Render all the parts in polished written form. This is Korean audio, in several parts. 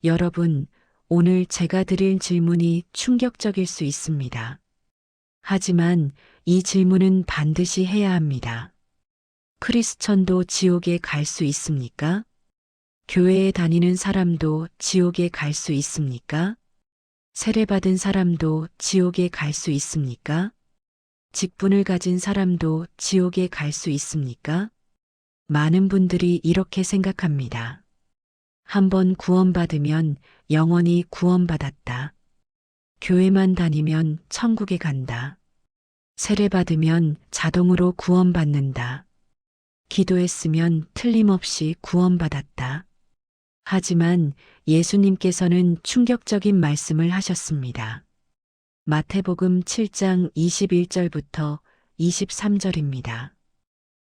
여러분, 오늘 제가 드릴 질문이 충격적일 수 있습니다. 하지만 이 질문은 반드시 해야 합니다. 크리스천도 지옥에 갈 수 있습니까? 교회에 다니는 사람도 지옥에 갈 수 있습니까? 세례받은 사람도 지옥에 갈 수 있습니까? 직분을 가진 사람도 지옥에 갈 수 있습니까? 많은 분들이 이렇게 생각합니다. 한번 구원받으면 영원히 구원받았다. 교회만 다니면 천국에 간다. 세례받으면 자동으로 구원받는다. 기도했으면 틀림없이 구원받았다. 하지만 예수님께서는 충격적인 말씀을 하셨습니다. 마태복음 7장 21절부터 23절입니다.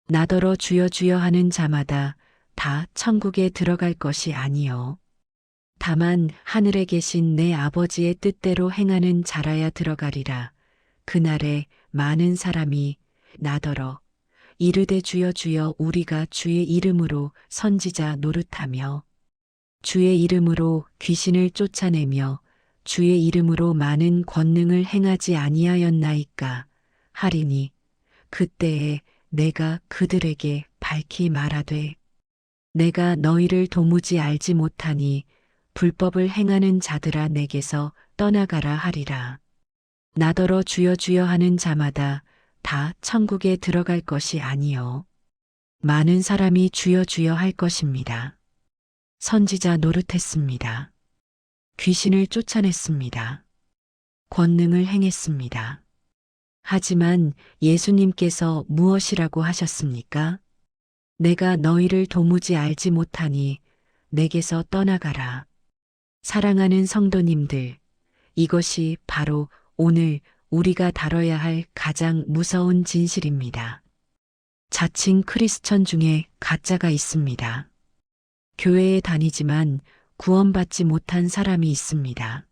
나더러 주여 주여 하는 자마다 다 천국에 들어갈 것이 아니요. 다만 하늘에 계신 내 아버지의 뜻대로 행하는 자라야 들어가리라. 그날에 많은 사람이 나더러 이르되 주여 주여 우리가 주의 이름으로 선지자 노릇하며 주의 이름으로 귀신을 쫓아내며 주의 이름으로 많은 권능을 행하지 아니하였나이까 하리니 그때에 내가 그들에게 밝히 말하되 내가 너희를 도무지 알지 못하니 불법을 행하는 자들아 내게서 떠나가라 하리라. 나더러 주여 주여 하는 자마다 다 천국에 들어갈 것이 아니요. 많은 사람이 주여 주여 할 것입니다. 선지자 노릇했습니다. 귀신을 쫓아냈습니다. 권능을 행했습니다. 하지만 예수님께서 무엇이라고 하셨습니까? 내가 너희를 도무지 알지 못하니 내게서 떠나가라. 사랑하는 성도님들, 이것이 바로 오늘 우리가 다뤄야 할 가장 무서운 진실입니다. 자칭 크리스천 중에 가짜가 있습니다. 교회에 다니지만 구원받지 못한 사람이 있습니다.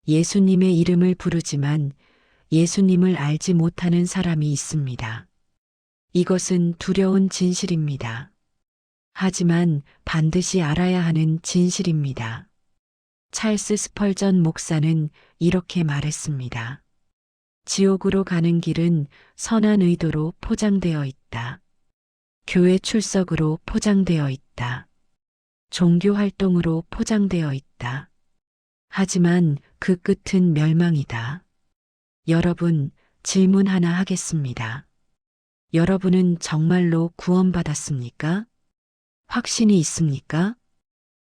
예수님의 이름을 부르지만 예수님을 알지 못하는 사람이 있습니다. 이것은 두려운 진실입니다. 하지만 반드시 알아야 하는 진실입니다. 찰스 스펄전 목사는 이렇게 말했습니다. 지옥으로 가는 길은 선한 의도로 포장되어 있다. 교회 출석으로 포장되어 있다. 종교 활동으로 포장되어 있다. 하지만 그 끝은 멸망이다. 여러분, 질문 하나 하겠습니다. 여러분은 정말로 구원받았습니까? 확신이 있습니까?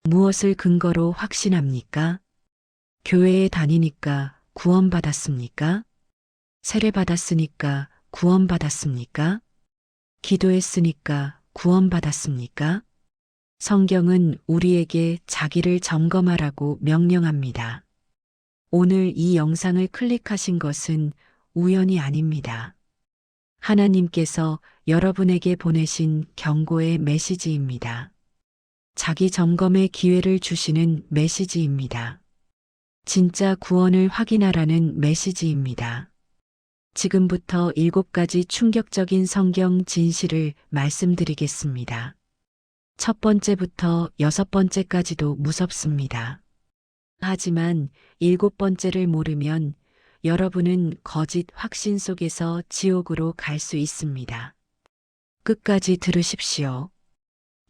무엇을 근거로 확신합니까? 교회에 다니니까 구원받았습니까? 세례받았으니까 구원받았습니까? 기도했으니까 구원받았습니까? 성경은 우리에게 자기를 점검하라고 명령합니다. 오늘 이 영상을 클릭하신 것은 우연이 아닙니다. 하나님께서 여러분에게 보내신 경고의 메시지입니다. 자기 점검의 기회를 주시는 메시지입니다. 진짜 구원을 확인하라는 메시지입니다. 지금부터 7가지 충격적인 성경 진실을 말씀드리겠습니다. 첫 번째부터 6번째까지도 무섭습니다. 하지만 7번째를 모르면 여러분은 거짓 확신 속에서 지옥으로 갈 수 있습니다. 끝까지 들으십시오.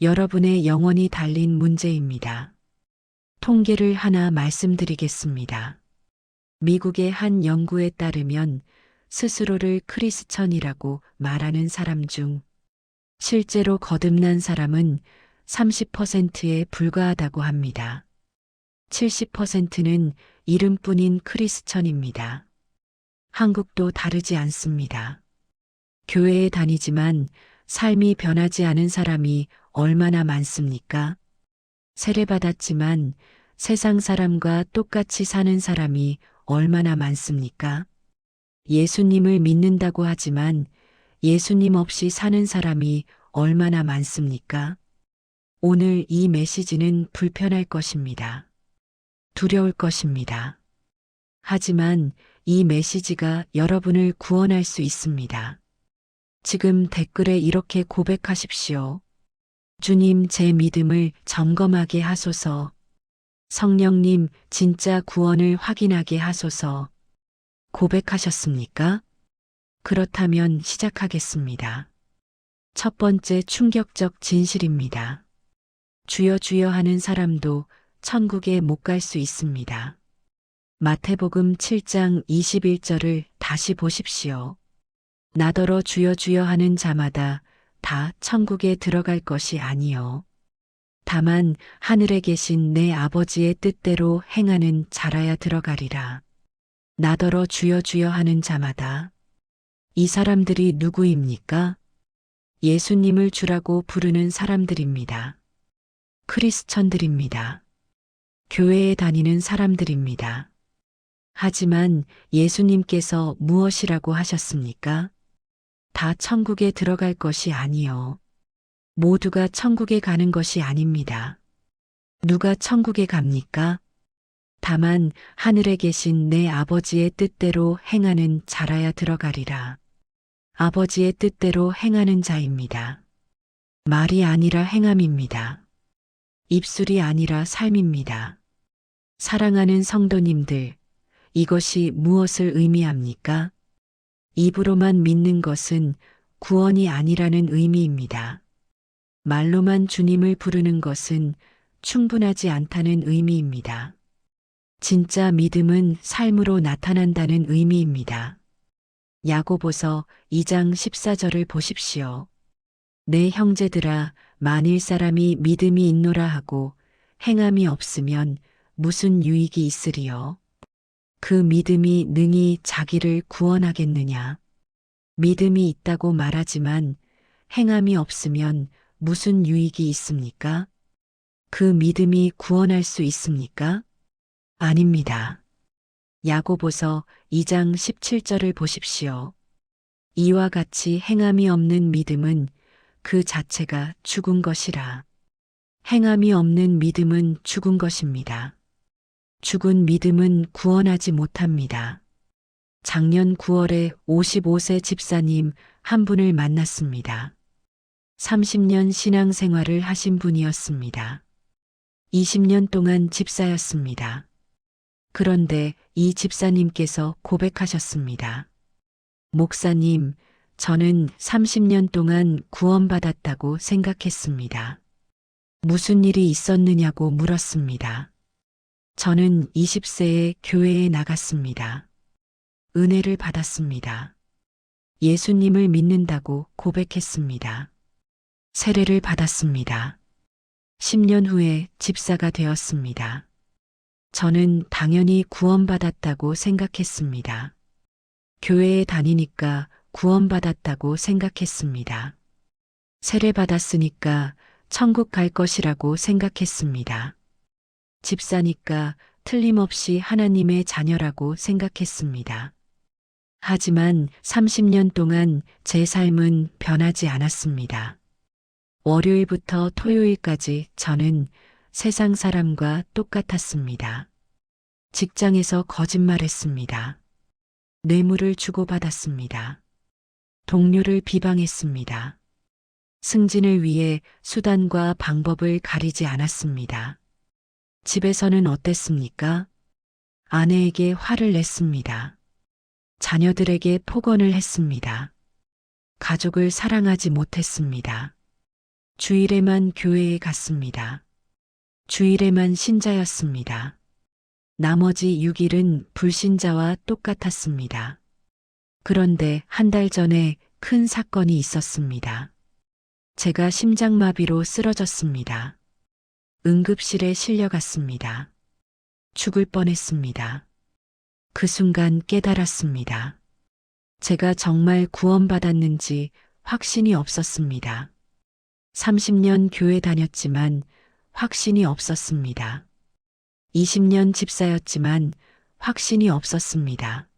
여러분의 영혼이 달린 문제입니다. 통계를 하나 말씀드리겠습니다. 미국의 한 연구에 따르면 스스로를 크리스천이라고 말하는 사람 중 실제로 거듭난 사람은 30%에 불과하다고 합니다. 70%는 이름뿐인 크리스천입니다. 한국도 다르지 않습니다. 교회에 다니지만 삶이 변하지 않은 사람이 얼마나 많습니까? 세례받았지만 세상 사람과 똑같이 사는 사람이 얼마나 많습니까? 예수님을 믿는다고 하지만 예수님 없이 사는 사람이 얼마나 많습니까? 오늘 이 메시지는 불편할 것입니다. 두려울 것입니다. 하지만 이 메시지가 여러분을 구원할 수 있습니다. 지금 댓글에 이렇게 고백하십시오. 주님, 제 믿음을 점검하게 하소서. 성령님, 진짜 구원을 확인하게 하소서. 고백하셨습니까? 그렇다면 시작하겠습니다. 첫 번째 충격적 진실입니다. 주여 주여 하는 사람도 천국에 못 갈 수 있습니다. 마태복음 7장 21절을 다시 보십시오. 나더러 주여 주여 하는 자마다 다 천국에 들어갈 것이 아니요. 다만 하늘에 계신 내 아버지의 뜻대로 행하는 자라야 들어가리라. 나더러 주여 주여 하는 자마다. 이 사람들이 누구입니까? 예수님을 주라고 부르는 사람들입니다. 크리스천들입니다. 교회에 다니는 사람들입니다. 하지만 예수님께서 무엇이라고 하셨습니까? 다 천국에 들어갈 것이 아니요. 모두가 천국에 가는 것이 아닙니다. 누가 천국에 갑니까? 다만 하늘에 계신 내 아버지의 뜻대로 행하는 자라야 들어가리라. 아버지의 뜻대로 행하는 자입니다. 말이 아니라 행함입니다. 입술이 아니라 삶입니다. 사랑하는 성도님들, 이것이 무엇을 의미합니까? 입으로만 믿는 것은 구원이 아니라는 의미입니다. 말로만 주님을 부르는 것은 충분하지 않다는 의미입니다. 진짜 믿음은 삶으로 나타난다는 의미입니다. 야고보서 2장 14절을 보십시오. 내 형제들아, 만일 사람이 믿음이 있노라 하고 행함이 없으면 무슨 유익이 있으리요? 그 믿음이 능히 자기를 구원하겠느냐? 믿음이 있다고 말하지만 행함이 없으면 무슨 유익이 있습니까? 그 믿음이 구원할 수 있습니까? 아닙니다. 야고보서 2장 17절을 보십시오. 이와 같이 행함이 없는 믿음은 그 자체가 죽은 것이라. 행함이 없는 믿음은 죽은 것입니다. 죽은 믿음은 구원하지 못합니다. 작년 9월에 55세 집사님 한 분을 만났습니다. 30년 신앙생활을 하신 분이었습니다. 20년 동안 집사였습니다. 그런데 이 집사님께서 고백하셨습니다. 목사님, 저는 30년 동안 구원받았다고 생각했습니다. 무슨 일이 있었느냐고 물었습니다. 저는 20세에 교회에 나갔습니다. 은혜를 받았습니다. 예수님을 믿는다고 고백했습니다. 세례를 받았습니다. 10년 후에 집사가 되었습니다. 저는 당연히 구원받았다고 생각했습니다. 교회에 다니니까 구원받았다고 생각했습니다. 세례받았으니까 천국 갈 것이라고 생각했습니다. 집사니까 틀림없이 하나님의 자녀라고 생각했습니다. 하지만 30년 동안 제 삶은 변하지 않았습니다. 월요일부터 토요일까지 저는 세상 사람과 똑같았습니다. 직장에서 거짓말했습니다. 뇌물을 주고받았습니다. 동료를 비방했습니다. 승진을 위해 수단과 방법을 가리지 않았습니다. 집에서는 어땠습니까? 아내에게 화를 냈습니다. 자녀들에게 폭언을 했습니다. 가족을 사랑하지 못했습니다. 주일에만 교회에 갔습니다. 주일에만 신자였습니다. 나머지 6일은 불신자와 똑같았습니다. 그런데 한 달 전에 큰 사건이 있었습니다. 제가 심장마비로 쓰러졌습니다. 응급실에 실려갔습니다. 죽을 뻔했습니다. 그 순간 깨달았습니다. 제가 정말 구원받았는지 확신이 없었습니다. 30년 교회 다녔지만 확신이 없었습니다. 20년 집사였지만 확신이 없었습니다.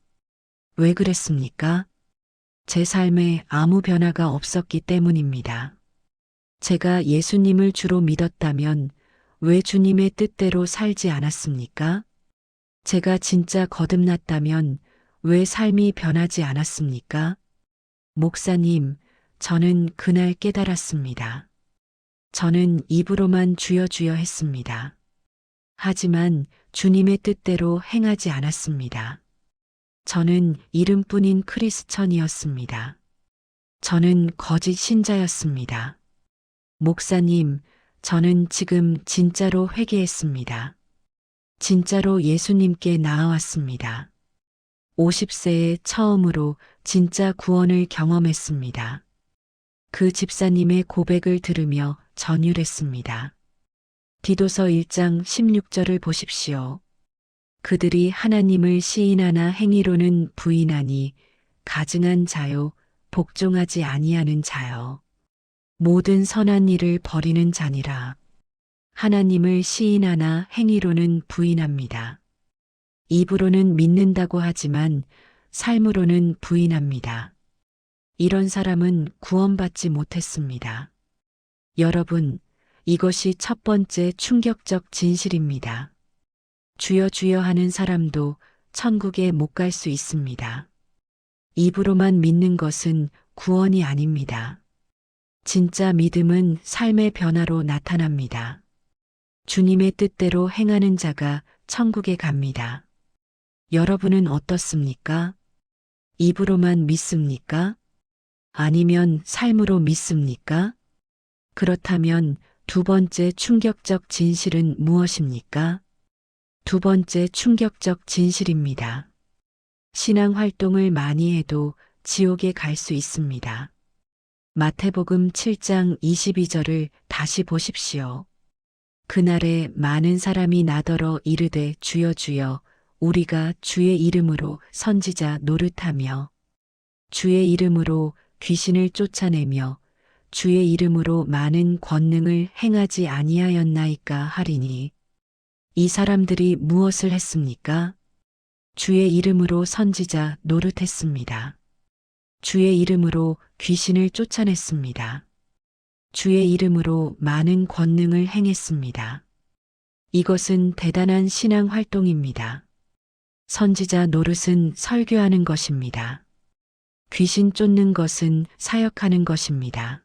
왜 그랬습니까? 제 삶에 아무 변화가 없었기 때문입니다. 제가 예수님을 주로 믿었다면 왜 주님의 뜻대로 살지 않았습니까? 제가 진짜 거듭났다면 왜 삶이 변하지 않았습니까? 목사님, 저는 그날 깨달았습니다. 저는 입으로만 주여 주여 했습니다. 하지만 주님의 뜻대로 행하지 않았습니다. 저는 이름뿐인 크리스천이었습니다. 저는 거짓 신자였습니다. 목사님, 저는 지금 진짜로 회개했습니다. 진짜로 예수님께 나아왔습니다. 50세에 처음으로 진짜 구원을 경험했습니다. 그 집사님의 고백을 들으며 전율했습니다. 디도서 1장 16절을 보십시오. 그들이 하나님을 시인하나 행위로는 부인하니 가증한 자요 복종하지 아니하는 자요 모든 선한 일을 버리는 자니라. 하나님을 시인하나 행위로는 부인합니다. 입으로는 믿는다고 하지만 삶으로는 부인합니다. 이런 사람은 구원받지 못했습니다. 여러분, 이것이 첫 번째 충격적 진실입니다. 주여 주여 하는 사람도 천국에 못 갈 수 있습니다. 입으로만 믿는 것은 구원이 아닙니다. 진짜 믿음은 삶의 변화로 나타납니다. 주님의 뜻대로 행하는 자가 천국에 갑니다. 여러분은 어떻습니까? 입으로만 믿습니까? 아니면 삶으로 믿습니까? 그렇다면 두 번째 충격적 진실은 무엇입니까? 두 번째 충격적 진실입니다. 신앙 활동을 많이 해도 지옥에 갈 수 있습니다. 마태복음 7장 22절을 다시 보십시오. 그날에 많은 사람이 나더러 이르되 주여 주여 우리가 주의 이름으로 선지자 노릇하며 주의 이름으로 귀신을 쫓아내며 주의 이름으로 많은 권능을 행하지 아니하였나이까 하리니 이 사람들이 무엇을 했습니까? 주의 이름으로 선지자 노릇했습니다. 주의 이름으로 귀신을 쫓아냈습니다. 주의 이름으로 많은 권능을 행했습니다. 이것은 대단한 신앙 활동입니다. 선지자 노릇은 설교하는 것입니다. 귀신 쫓는 것은 사역하는 것입니다.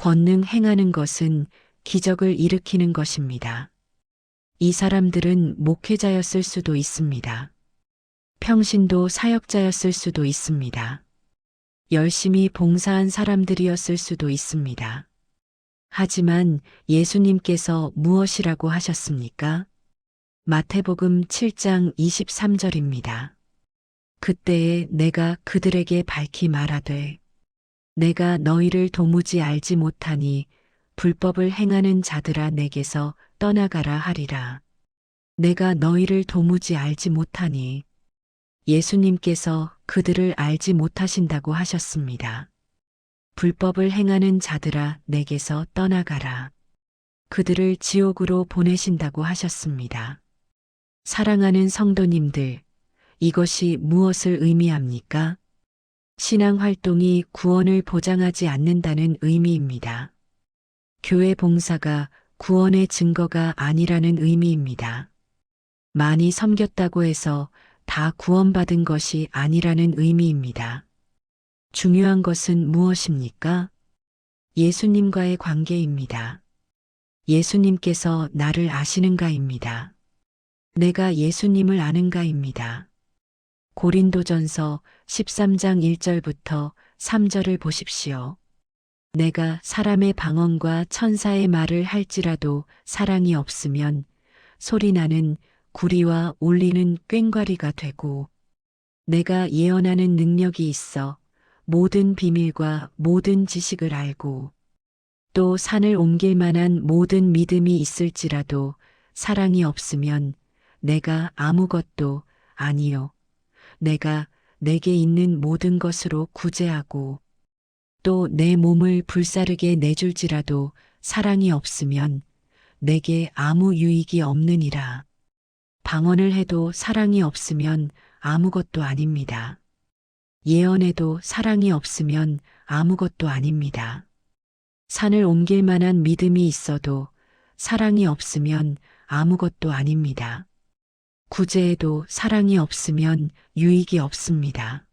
권능 행하는 것은 기적을 일으키는 것입니다. 이 사람들은 목회자였을 수도 있습니다. 평신도 사역자였을 수도 있습니다. 열심히 봉사한 사람들이었을 수도 있습니다. 하지만 예수님께서 무엇이라고 하셨습니까? 마태복음 7장 23절입니다. 그때에 내가 그들에게 밝히 말하되 내가 너희를 도무지 알지 못하니 불법을 행하는 자들아 내게서 떠나가라 하리라. 내가 너희를 도무지 알지 못하니 예수님께서 그들을 알지 못하신다고 하셨습니다. 불법을 행하는 자들아 내게서 떠나가라. 그들을 지옥으로 보내신다고 하셨습니다. 사랑하는 성도님들, 이것이 무엇을 의미합니까? 신앙 활동이 구원을 보장하지 않는다는 의미입니다. 교회 봉사가 구원의 증거가 아니라는 의미입니다. 많이 섬겼다고 해서 다 구원받은 것이 아니라는 의미입니다. 중요한 것은 무엇입니까? 예수님과의 관계입니다. 예수님께서 나를 아시는가입니다. 내가 예수님을 아는가입니다. 고린도전서 13장 1절부터 3절을 보십시오. 내가 사람의 방언과 천사의 말을 할지라도 사랑이 없으면 소리나는 구리와 울리는 꽹과리가 되고 내가 예언하는 능력이 있어 모든 비밀과 모든 지식을 알고 또 산을 옮길 만한 모든 믿음이 있을지라도 사랑이 없으면 내가 아무것도 아니요 내가 내게 있는 모든 것으로 구제하고 또 내 몸을 불사르게 내줄지라도 사랑이 없으면 내게 아무 유익이 없느니라. 방언을 해도 사랑이 없으면 아무것도 아닙니다. 예언해도 사랑이 없으면 아무것도 아닙니다. 산을 옮길 만한 믿음이 있어도 사랑이 없으면 아무것도 아닙니다. 구제해도 사랑이 없으면 유익이 없습니다.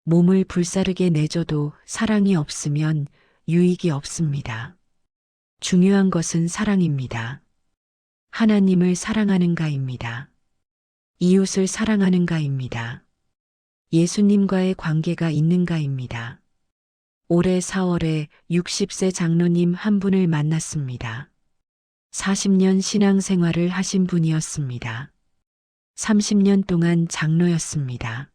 몸을 불사르게 내줘도 사랑이 없으면 유익이 없습니다. 중요한 것은 사랑입니다. 하나님을 사랑하는가입니다. 이웃을 사랑하는가입니다. 예수님과의 관계가 있는가입니다. 올해 4월에 60세 장로님 한 분을 만났습니다. 40년 신앙생활을 하신 분이었습니다. 30년 동안 장로였습니다.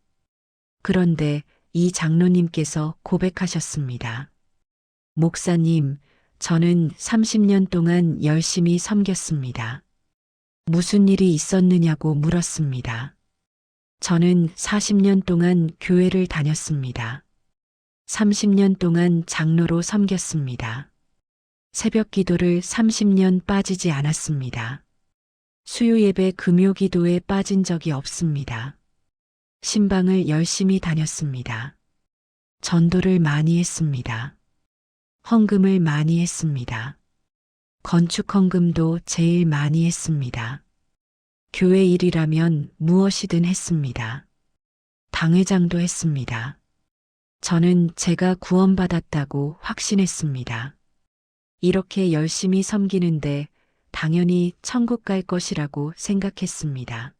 그런데 이 장로님께서 고백하셨습니다. 목사님, 저는 30년 동안 열심히 섬겼습니다. 무슨 일이 있었느냐고 물었습니다. 저는 40년 동안 교회를 다녔습니다. 30년 동안 장로로 섬겼습니다. 새벽 기도를 30년 빠지지 않았습니다. 수요 예배 금요 기도에 빠진 적이 없습니다. 신방을 열심히 다녔습니다. 전도를 많이 했습니다. 헌금을 많이 했습니다. 건축 헌금도 제일 많이 했습니다. 교회 일이라면 무엇이든 했습니다. 당회장도 했습니다. 저는 제가 구원받았다고 확신했습니다. 이렇게 열심히 섬기는데 당연히 천국 갈 것이라고 생각했습니다.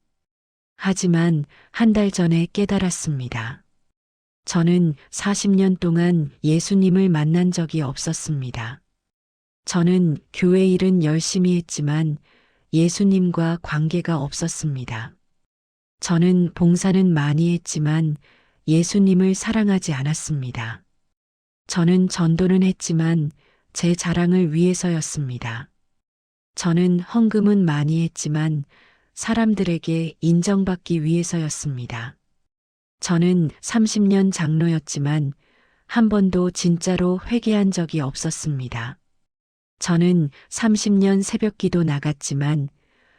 하지만 한 달 전에 깨달았습니다. 저는 40년 동안 예수님을 만난 적이 없었습니다. 저는 교회 일은 열심히 했지만 예수님과 관계가 없었습니다. 저는 봉사는 많이 했지만 예수님을 사랑하지 않았습니다. 저는 전도는 했지만 제 자랑을 위해서였습니다. 저는 헌금은 많이 했지만 사람들에게 인정받기 위해서였습니다. 저는 30년 장로였지만 한 번도 진짜로 회개한 적이 없었습니다. 저는 30년 새벽 기도 나갔지만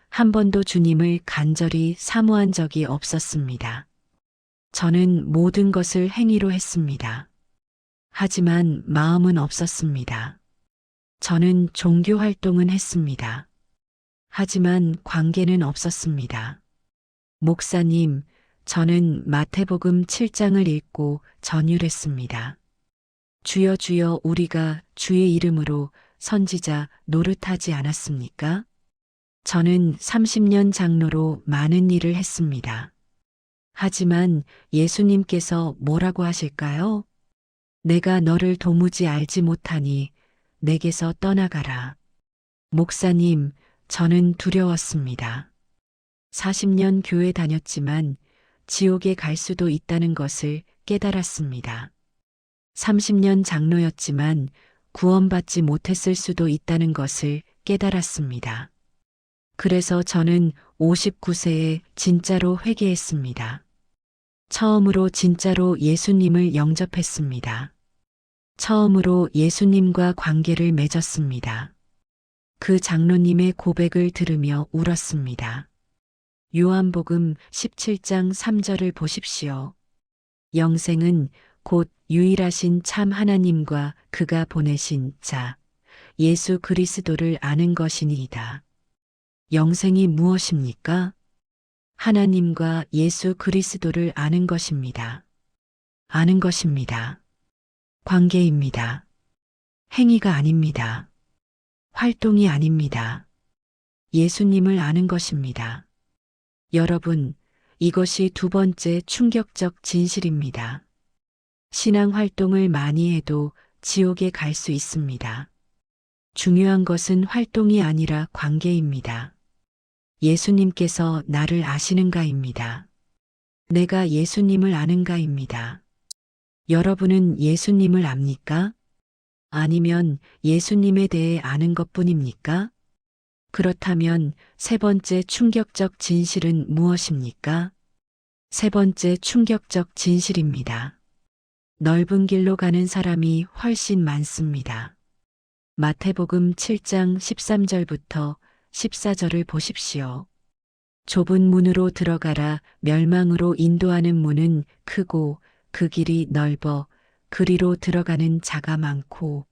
한 번도 주님을 간절히 사모한 적이 없었습니다. 저는 모든 것을 행위로 했습니다. 하지만 마음은 없었습니다. 저는 종교 활동은 했습니다. 하지만 관계는 없었습니다. 목사님, 저는 마태복음 7장을 읽고 전율했습니다. 주여 주여 우리가 주의 이름으로 선지자 노릇하지 않았습니까? 저는 30년 장로로 많은 일을 했습니다. 하지만 예수님께서 뭐라고 하실까요? 내가 너를 도무지 알지 못하니 내게서 떠나가라. 목사님, 저는 두려웠습니다. 40년 교회 다녔지만 지옥에 갈 수도 있다는 것을 깨달았습니다. 30년 장로였지만 구원받지 못했을 수도 있다는 것을 깨달았습니다. 그래서 저는 59세에 진짜로 회개했습니다. 처음으로 진짜로 예수님을 영접했습니다. 처음으로 예수님과 관계를 맺었습니다. 그 장로님의 고백을 들으며 울었습니다. 요한복음 17장 3절을 보십시오. 영생은 곧 유일하신 참 하나님과 그가 보내신 자, 예수 그리스도를 아는 것이니이다. 영생이 무엇입니까? 하나님과 예수 그리스도를 아는 것입니다. 아는 것입니다. 관계입니다. 행위가 아닙니다. 활동이 아닙니다. 예수님을 아는 것입니다. 여러분, 이것이 두 번째 충격적 진실입니다. 신앙 활동을 많이 해도 지옥에 갈 수 있습니다. 중요한 것은 활동이 아니라 관계입니다. 예수님께서 나를 아시는가입니다. 내가 예수님을 아는가입니다. 여러분은 예수님을 압니까? 아니면 예수님에 대해 아는 것뿐입니까? 그렇다면 세 번째 충격적 진실은 무엇입니까? 세 번째 충격적 진실입니다. 넓은 길로 가는 사람이 훨씬 많습니다. 마태복음 7장 13절부터 14절을 보십시오. 좁은 문으로 들어가라. 멸망으로 인도하는 문은 크고 그 길이 넓어 그리로 들어가는 자가 많고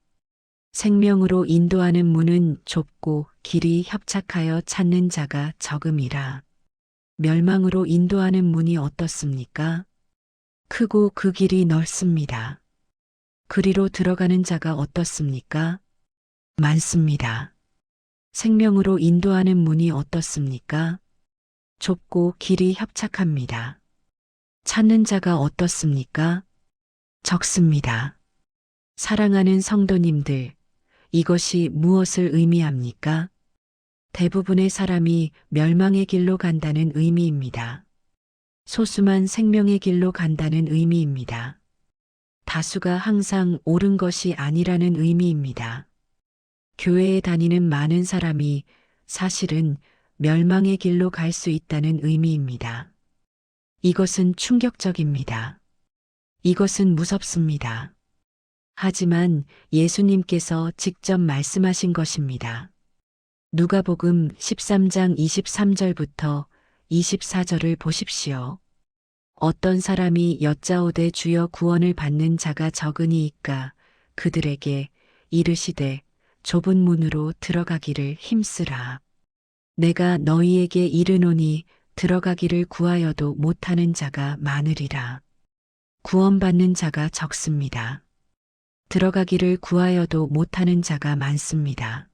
생명으로 인도하는 문은 좁고 길이 협착하여 찾는 자가 적음이라. 멸망으로 인도하는 문이 어떻습니까? 크고 그 길이 넓습니다. 그리로 들어가는 자가 어떻습니까? 많습니다. 생명으로 인도하는 문이 어떻습니까? 좁고 길이 협착합니다. 찾는 자가 어떻습니까? 적습니다. 사랑하는 성도님들, 이것이 무엇을 의미합니까? 대부분의 사람이 멸망의 길로 간다는 의미입니다. 소수만 생명의 길로 간다는 의미입니다. 다수가 항상 옳은 것이 아니라는 의미입니다. 교회에 다니는 많은 사람이 사실은 멸망의 길로 갈 수 있다는 의미입니다. 이것은 충격적입니다. 이것은 무섭습니다. 하지만 예수님께서 직접 말씀하신 것입니다. 누가복음 13장 23절부터 24절을 보십시오. 어떤 사람이 여짜오되 주여 구원을 받는 자가 적으니이까 그들에게 이르시되 좁은 문으로 들어가기를 힘쓰라. 내가 너희에게 이르노니 들어가기를 구하여도 못하는 자가 많으리라. 구원받는 자가 적습니다. 들어가기를 구하여도 못하는 자가 많습니다.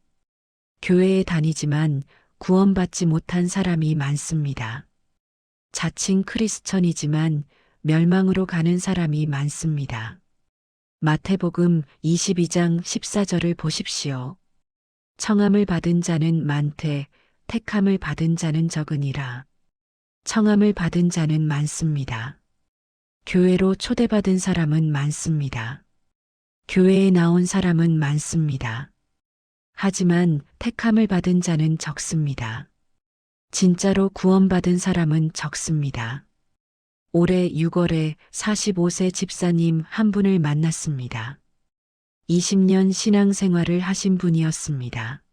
교회에 다니지만 구원받지 못한 사람이 많습니다. 자칭 크리스천이지만 멸망으로 가는 사람이 많습니다. 마태복음 22장 14절을 보십시오. 청함을 받은 자는 많되 택함을 받은 자는 적으니라. 청함을 받은 자는 많습니다. 교회로 초대받은 사람은 많습니다. 교회에 나온 사람은 많습니다. 하지만 택함을 받은 자는 적습니다. 진짜로 구원받은 사람은 적습니다. 올해 6월에 45세 집사님 한 분을 만났습니다. 20년 신앙생활을 하신 분이었습니다.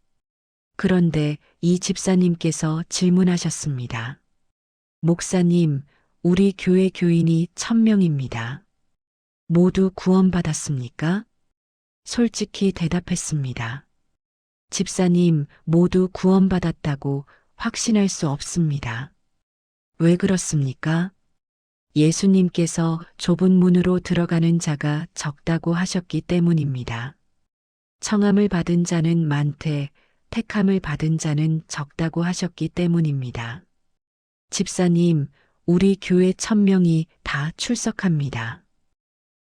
그런데 이 집사님께서 질문하셨습니다. 목사님, 우리 교회 교인이 1000명입니다. 모두 구원받았습니까? 솔직히 대답했습니다. 집사님, 모두 구원받았다고 확신할 수 없습니다. 왜 그렇습니까? 예수님께서 좁은 문으로 들어가는 자가 적다고 하셨기 때문입니다. 청함을 받은 자는 많되 택함을 받은 자는 적다고 하셨기 때문입니다. 집사님, 우리 교회 1000명이 다 출석합니다.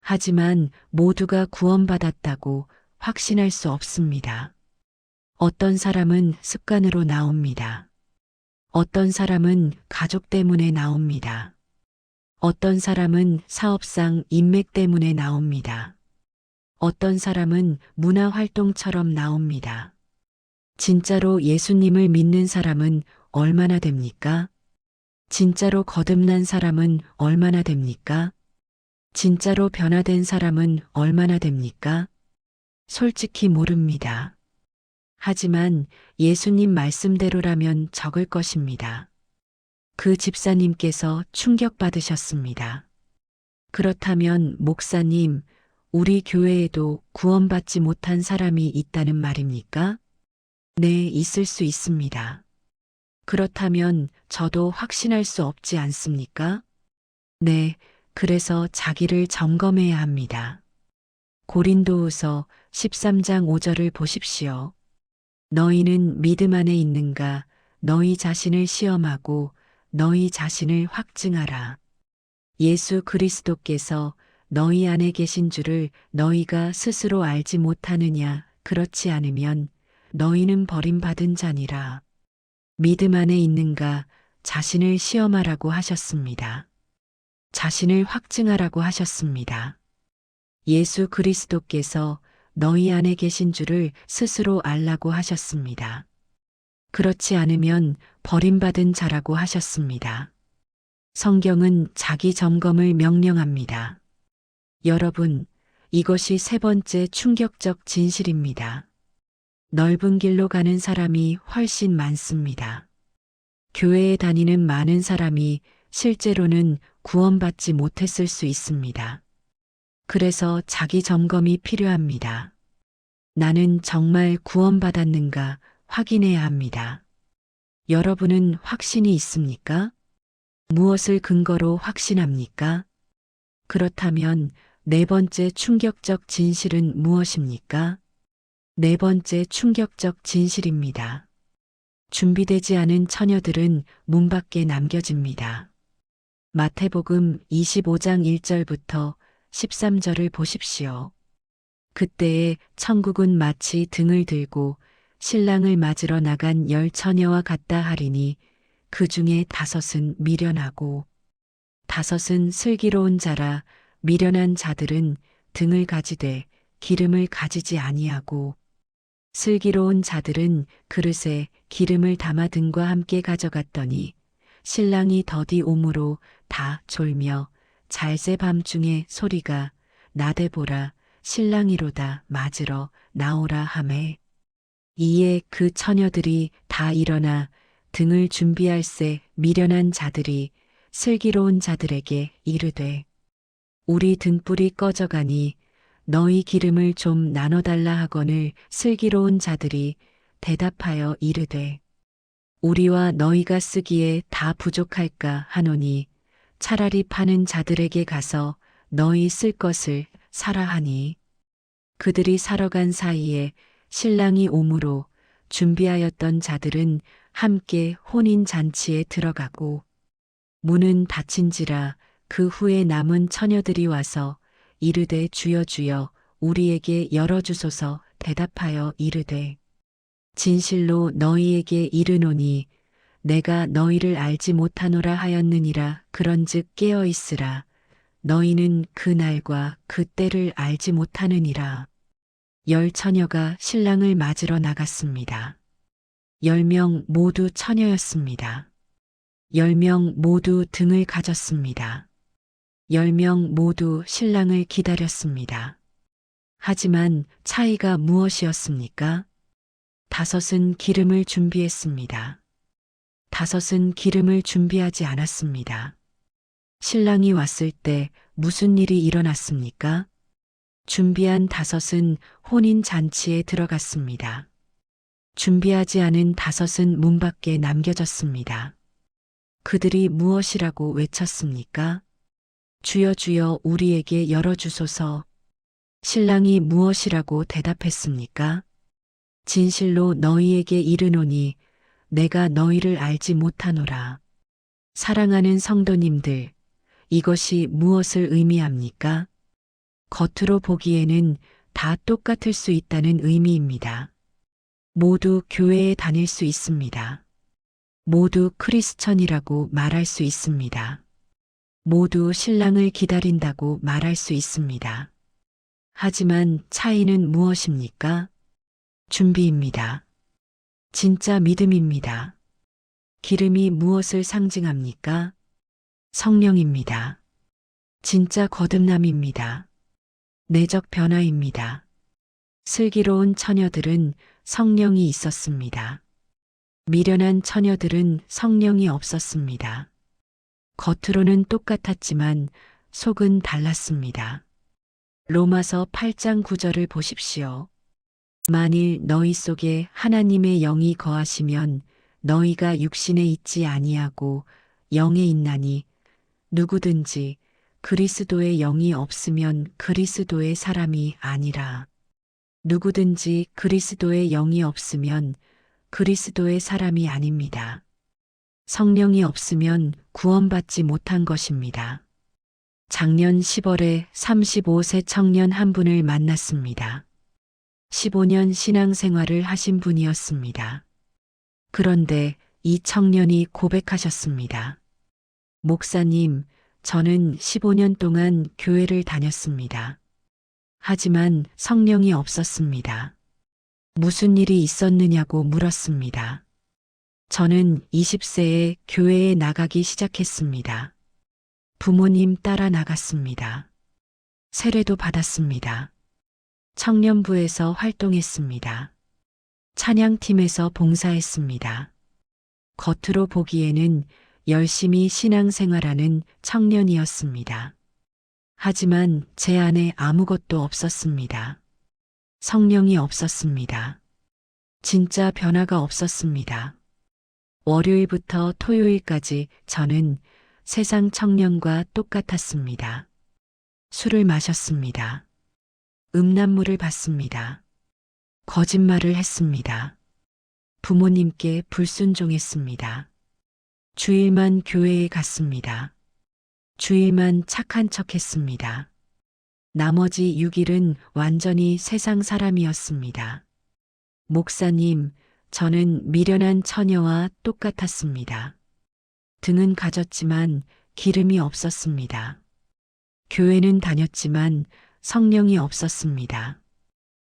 하지만 모두가 구원받았다고 확신할 수 없습니다. 어떤 사람은 습관으로 나옵니다. 어떤 사람은 가족 때문에 나옵니다. 어떤 사람은 사업상 인맥 때문에 나옵니다. 어떤 사람은 문화활동처럼 나옵니다. 진짜로 예수님을 믿는 사람은 얼마나 됩니까? 진짜로 거듭난 사람은 얼마나 됩니까? 진짜로 변화된 사람은 얼마나 됩니까? 솔직히 모릅니다. 하지만 예수님 말씀대로라면 적을 것입니다. 그 집사님께서 충격받으셨습니다. 그렇다면 목사님, 우리 교회에도 구원받지 못한 사람이 있다는 말입니까? 네, 있을 수 있습니다. 그렇다면 저도 확신할 수 없지 않습니까? 네, 그래서 자기를 점검해야 합니다. 고린도후서 13장 5절을 보십시오. 너희는 믿음 안에 있는가? 너희 자신을 시험하고 너희 자신을 확증하라. 예수 그리스도께서 너희 안에 계신 줄을 너희가 스스로 알지 못하느냐? 그렇지 않으면 너희는 버림받은 자니라. 믿음 안에 있는가? 자신을 시험하라고 하셨습니다. 자신을 확증하라고 하셨습니다. 예수 그리스도께서 너희 안에 계신 줄을 스스로 알라고 하셨습니다. 그렇지 않으면 버림받은 자라고 하셨습니다. 성경은 자기 점검을 명령합니다. 여러분, 이것이 세 번째 충격적 진실입니다. 넓은 길로 가는 사람이 훨씬 많습니다. 교회에 다니는 많은 사람이 실제로는 구원받지 못했을 수 있습니다. 그래서 자기 점검이 필요합니다. 나는 정말 구원받았는가 확인해야 합니다. 여러분은 확신이 있습니까? 무엇을 근거로 확신합니까? 그렇다면 네 번째 충격적 진실은 무엇입니까? 네 번째 충격적 진실입니다. 준비되지 않은 처녀들은 문 밖에 남겨집니다. 마태복음 25장 1절부터 13절을 보십시오. 그때에 천국은 마치 등을 들고 신랑을 맞으러 나간 10처녀와 같다 하리니 그 중에 5은 미련하고 5은 슬기로운 자라. 미련한 자들은 등을 가지되 기름을 가지지 아니하고 슬기로운 자들은 그릇에 기름을 담아 등과 함께 가져갔더니 신랑이 더디 오므로 다 졸며 잘새 밤중에 소리가 나되 보라 신랑이로다 맞으러 나오라 하매 이에 그 처녀들이 다 일어나 등을 준비할세 미련한 자들이 슬기로운 자들에게 이르되 우리 등불이 꺼져가니 너희 기름을 좀 나눠달라 하거늘 슬기로운 자들이 대답하여 이르되 우리와 너희가 쓰기에 다 부족할까 하노니 차라리 파는 자들에게 가서 너희 쓸 것을 사라 하니 그들이 사러 간 사이에 신랑이 오므로 준비하였던 자들은 함께 혼인 잔치에 들어가고 문은 닫힌지라. 그 후에 남은 처녀들이 와서 이르되 주여 주여 우리에게 열어주소서. 대답하여 이르되 진실로 너희에게 이르노니 내가 너희를 알지 못하노라 하였느니라. 그런즉 깨어 있으라. 너희는 그 날과 그 때를 알지 못하느니라. 10처녀가 신랑을 맞으러 나갔습니다. 10명 모두 처녀였습니다. 10명 모두 등을 가졌습니다. 10명 모두 신랑을 기다렸습니다. 하지만 차이가 무엇이었습니까? 5은 기름을 준비했습니다. 5은 기름을 준비하지 않았습니다. 신랑이 왔을 때 무슨 일이 일어났습니까? 준비한 5은 혼인 잔치에 들어갔습니다. 준비하지 않은 5은 문 밖에 남겨졌습니다. 그들이 무엇이라고 외쳤습니까? 주여 주여 우리에게 열어주소서. 신랑이 무엇이라고 대답했습니까? 진실로 너희에게 이르노니 내가 너희를 알지 못하노라. 사랑하는 성도님들, 이것이 무엇을 의미합니까? 겉으로 보기에는 다 똑같을 수 있다는 의미입니다. 모두 교회에 다닐 수 있습니다. 모두 크리스천이라고 말할 수 있습니다. 모두 신랑을 기다린다고 말할 수 있습니다. 하지만 차이는 무엇입니까? 준비입니다. 진짜 믿음입니다. 기름이 무엇을 상징합니까? 성령입니다. 진짜 거듭남입니다. 내적 변화입니다. 슬기로운 처녀들은 성령이 있었습니다. 미련한 처녀들은 성령이 없었습니다. 겉으로는 똑같았지만 속은 달랐습니다. 로마서 8장 9절을 보십시오. 만일 너희 속에 하나님의 영이 거하시면 너희가 육신에 있지 아니하고 영에 있나니 누구든지 그리스도의 영이 없으면 그리스도의 사람이 아니라. 누구든지 그리스도의 영이 없으면 그리스도의 사람이 아닙니다. 성령이 없으면 구원받지 못한 것입니다. 작년 10월에 35세 청년 한 분을 만났습니다. 15년 신앙생활을 하신 분이었습니다. 그런데 이 청년이 고백하셨습니다. 목사님, 저는 15년 동안 교회를 다녔습니다. 하지만 성령이 없었습니다. 무슨 일이 있었느냐고 물었습니다. 저는 20세에 교회에 나가기 시작했습니다. 부모님 따라 나갔습니다. 세례도 받았습니다. 청년부에서 활동했습니다. 찬양팀에서 봉사했습니다. 겉으로 보기에는 열심히 신앙생활하는 청년이었습니다. 하지만 제 안에 아무것도 없었습니다. 성령이 없었습니다. 진짜 변화가 없었습니다. 월요일부터 토요일까지 저는 세상 청년과 똑같았습니다. 술을 마셨습니다. 음란물을 봤습니다. 거짓말을 했습니다. 부모님께 불순종했습니다. 주일만 교회에 갔습니다. 주일만 착한 척 했습니다. 나머지 6일은 완전히 세상 사람이었습니다. 목사님, 저는 미련한 처녀와 똑같았습니다. 등은 가졌지만 기름이 없었습니다. 교회는 다녔지만 성령이 없었습니다.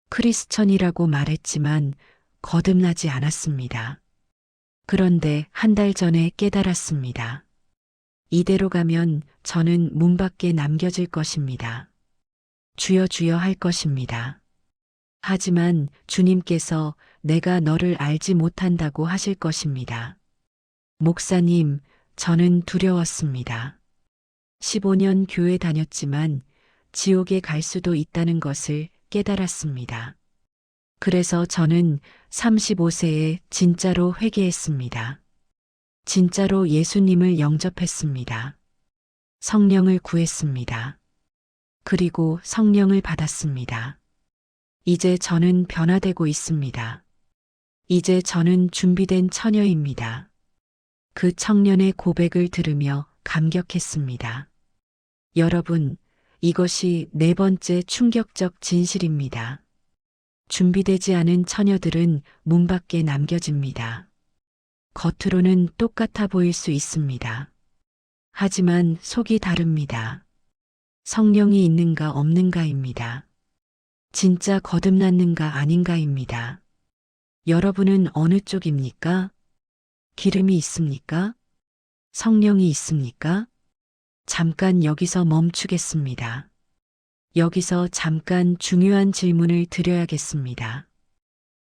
크리스천이라고 말했지만 거듭나지 않았습니다. 그런데 한 달 전에 깨달았습니다. 이대로 가면 저는 문 밖에 남겨질 것입니다. 주여 주여 할 것입니다. 하지만 주님께서 내가 너를 알지 못한다고 하실 것입니다. 목사님, 저는 두려웠습니다. 15년 교회 다녔지만 지옥에 갈 수도 있다는 것을 깨달았습니다. 그래서 저는 35세에 진짜로 회개했습니다. 진짜로 예수님을 영접했습니다. 성령을 구했습니다. 그리고 성령을 받았습니다. 이제 저는 변화되고 있습니다. 이제 저는 준비된 처녀입니다. 그 청년의 고백을 들으며 감격했습니다. 여러분, 이것이 네 번째 충격적 진실입니다. 준비되지 않은 처녀들은 문 밖에 남겨집니다. 겉으로는 똑같아 보일 수 있습니다. 하지만 속이 다릅니다. 성령이 있는가 없는가입니다. 진짜 거듭났는가 아닌가입니다. 여러분은 어느 쪽입니까? 기름이 있습니까? 성령이 있습니까? 잠깐 여기서 멈추겠습니다. 여기서 잠깐 중요한 질문을 드려야겠습니다.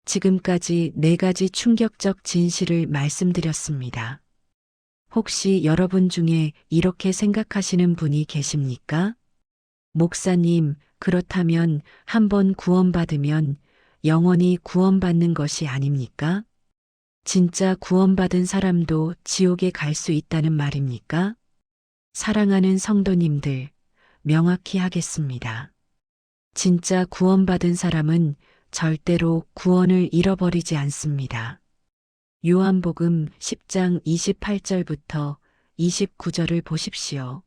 지금까지 4가지 충격적 진실을 말씀드렸습니다. 혹시 여러분 중에 이렇게 생각하시는 분이 계십니까? 목사님, 그렇다면 한번 구원받으면 영원히 구원받는 것이 아닙니까? 진짜 구원받은 사람도 지옥에 갈 수 있다는 말입니까? 사랑하는 성도님들, 명확히 하겠습니다. 진짜 구원받은 사람은 절대로 구원을 잃어버리지 않습니다. 요한복음 10장 28절부터 29절을 보십시오.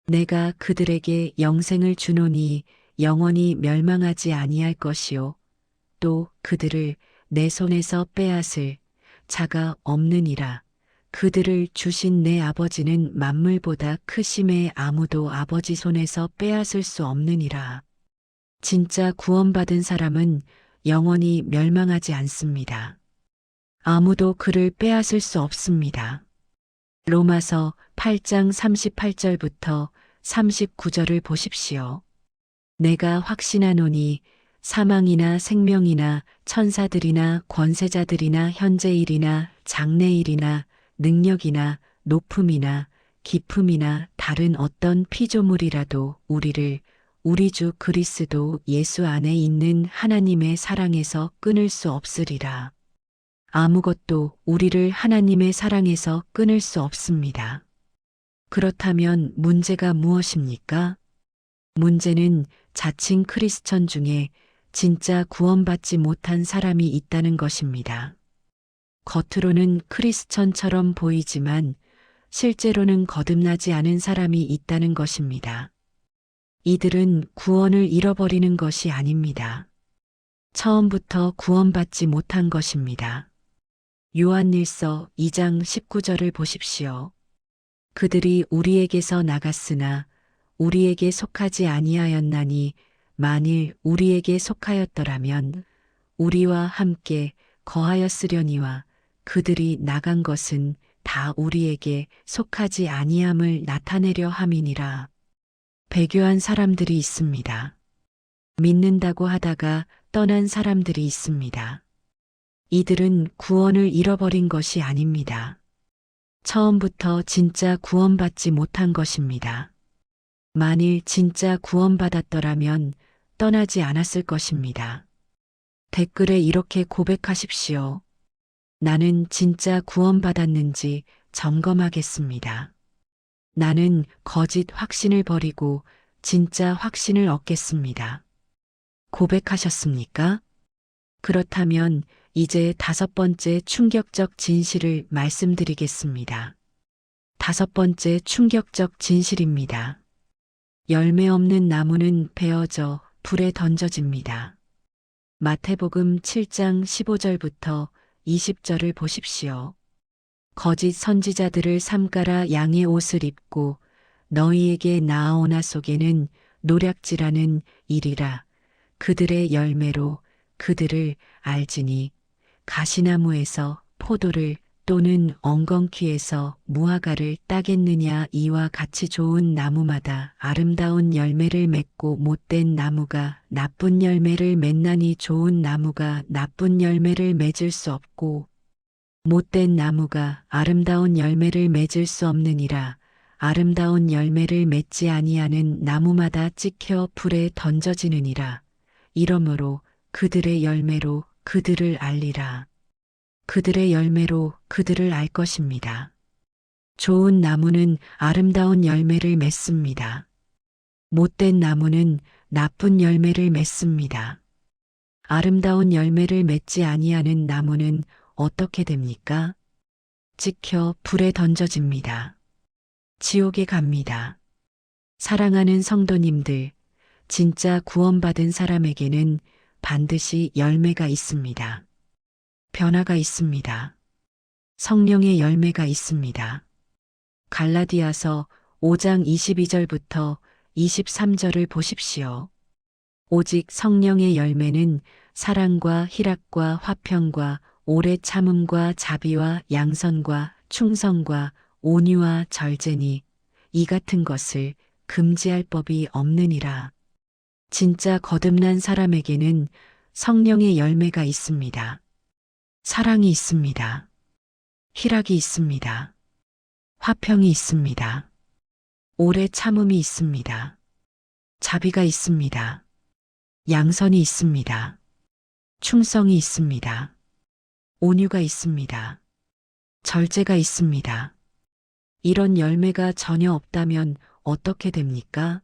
내가 그들에게 영생을 주노니 영원히 멸망하지 아니할 것이요. 또 그들을 내 손에서 빼앗을 자가 없느니라. 그들을 주신 내 아버지는 만물보다 크심에 아무도 아버지 손에서 빼앗을 수 없느니라. 진짜 구원받은 사람은 영원히 멸망하지 않습니다. 아무도 그를 빼앗을 수 없습니다. 로마서 8장 38절부터 39절을 보십시오. 내가 확신하노니 사망이나 생명이나 천사들이나 권세자들이나 현재일이나 장래일이나 능력이나 높음이나 깊음이나 다른 어떤 피조물이라도 우리를 우리 주 그리스도 예수 안에 있는 하나님의 사랑에서 끊을 수 없으리라. 아무것도 우리를 하나님의 사랑에서 끊을 수 없습니다. 그렇다면 문제가 무엇입니까? 문제는 자칭 크리스천 중에 진짜 구원받지 못한 사람이 있다는 것입니다. 겉으로는 크리스천처럼 보이지만 실제로는 거듭나지 않은 사람이 있다는 것입니다. 이들은 구원을 잃어버리는 것이 아닙니다. 처음부터 구원받지 못한 것입니다. 요한일서 2장 19절을 보십시오. 그들이 우리에게서 나갔으나 우리에게 속하지 아니하였나니 만일 우리에게 속하였더라면 우리와 함께 거하였으려니와 그들이 나간 것은 다 우리에게 속하지 아니함을 나타내려 함이니라. 배교한 사람들이 있습니다. 믿는다고 하다가 떠난 사람들이 있습니다. 이들은 구원을 잃어버린 것이 아닙니다. 처음부터 진짜 구원받지 못한 것입니다. 만일 진짜 구원받았더라면 떠나지 않았을 것입니다. 댓글에 이렇게 고백하십시오. 나는 진짜 구원받았는지 점검하겠습니다. 나는 거짓 확신을 버리고 진짜 확신을 얻겠습니다. 고백하셨습니까? 그렇다면 이제 5번째 충격적 진실을 말씀드리겠습니다. 5번째 충격적 진실입니다. 열매 없는 나무는 베어져 불에 던져집니다. 마태복음 7장 15절부터 20절을 보십시오. 거짓 선지자들을 삼가라 양의 옷을 입고 너희에게 나아오나 속에는 노략질하는 일이라. 그들의 열매로 그들을 알지니 가시나무에서 포도를 또는 엉겅퀴에서 무화과를 따겠느냐. 이와 같이 좋은 나무마다 아름다운 열매를 맺고 못된 나무가 나쁜 열매를 맺나니 좋은 나무가 나쁜 열매를 맺을 수 없고 못된 나무가 아름다운 열매를 맺을 수 없느니라. 아름다운 열매를 맺지 아니하는 나무마다 찍혀 불에 던져지느니라. 이러므로 그들의 열매로 그들을 알리라. 그들의 열매로 그들을 알 것입니다. 좋은 나무는 아름다운 열매를 맺습니다. 못된 나무는 나쁜 열매를 맺습니다. 아름다운 열매를 맺지 아니하는 나무는 어떻게 됩니까? 찍혀 불에 던져집니다. 지옥에 갑니다. 사랑하는 성도님들, 진짜 구원받은 사람에게는 반드시 열매가 있습니다. 변화가 있습니다. 성령의 열매가 있습니다. 갈라디아서 5장 22절부터 23절을 보십시오. 오직 성령의 열매는 사랑과 희락과 화평과 오래 참음과 자비와 양선과 충성과 온유와 절제니 이 같은 것을 금지할 법이 없느니라. 진짜 거듭난 사람에게는 성령의 열매가 있습니다. 사랑이 있습니다. 희락이 있습니다. 화평이 있습니다. 오래 참음이 있습니다. 자비가 있습니다. 양선이 있습니다. 충성이 있습니다. 온유가 있습니다. 절제가 있습니다. 이런 열매가 전혀 없다면 어떻게 됩니까?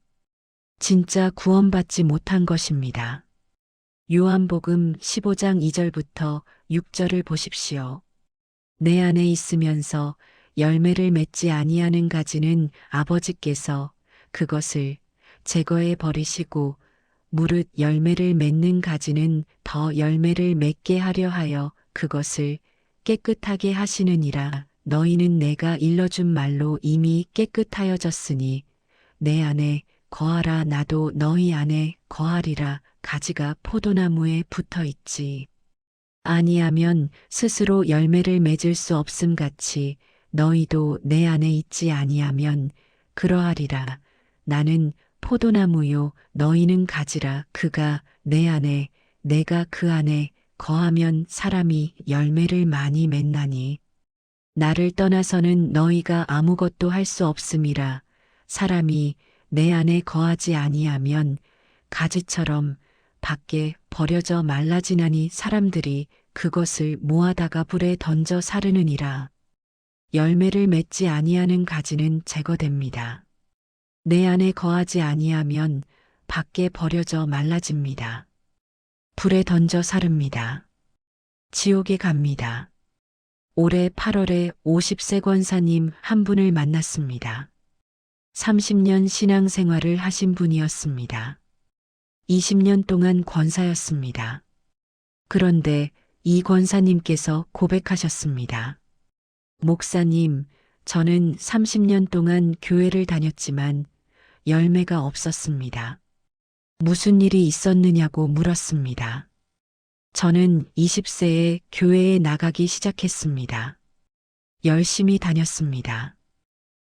진짜 구원받지 못한 것입니다. 요한복음 15장 2절부터 6절을 보십시오. 내 안에 있으면서 열매를 맺지 아니하는 가지는 아버지께서 그것을 제거해 버리시고 무릇 열매를 맺는 가지는 더 열매를 맺게 하려 하여 그것을 깨끗하게 하시느니라. 너희는 내가 일러준 말로 이미 깨끗하여졌으니 내 안에 거하라. 나도 너희 안에 거하리라. 가지가 포도나무에 붙어 있지 아니하면 스스로 열매를 맺을 수 없음 같이 너희도 내 안에 있지 아니하면 그러하리라. 나는 포도나무요 너희는 가지라. 그가 내 안에 내가 그 안에 거하면 사람이 열매를 많이 맺나니 나를 떠나서는 너희가 아무것도 할 수 없음이라. 사람이 내 안에 거하지 아니하면 가지처럼 밖에 버려져 말라지나니 사람들이 그것을 모아다가 불에 던져 사르느니라. 열매를 맺지 아니하는 가지는 제거됩니다. 내 안에 거하지 아니하면 밖에 버려져 말라집니다. 불에 던져 사릅니다. 지옥에 갑니다. 올해 8월에 50세 권사님 한 분을 만났습니다. 30년 신앙생활을 하신 분이었습니다. 20년 동안 권사였습니다. 그런데 이 권사님께서 고백하셨습니다. 목사님, 저는 30년 동안 교회를 다녔지만 열매가 없었습니다. 무슨 일이 있었느냐고 물었습니다. 저는 20세에 교회에 나가기 시작했습니다. 열심히 다녔습니다.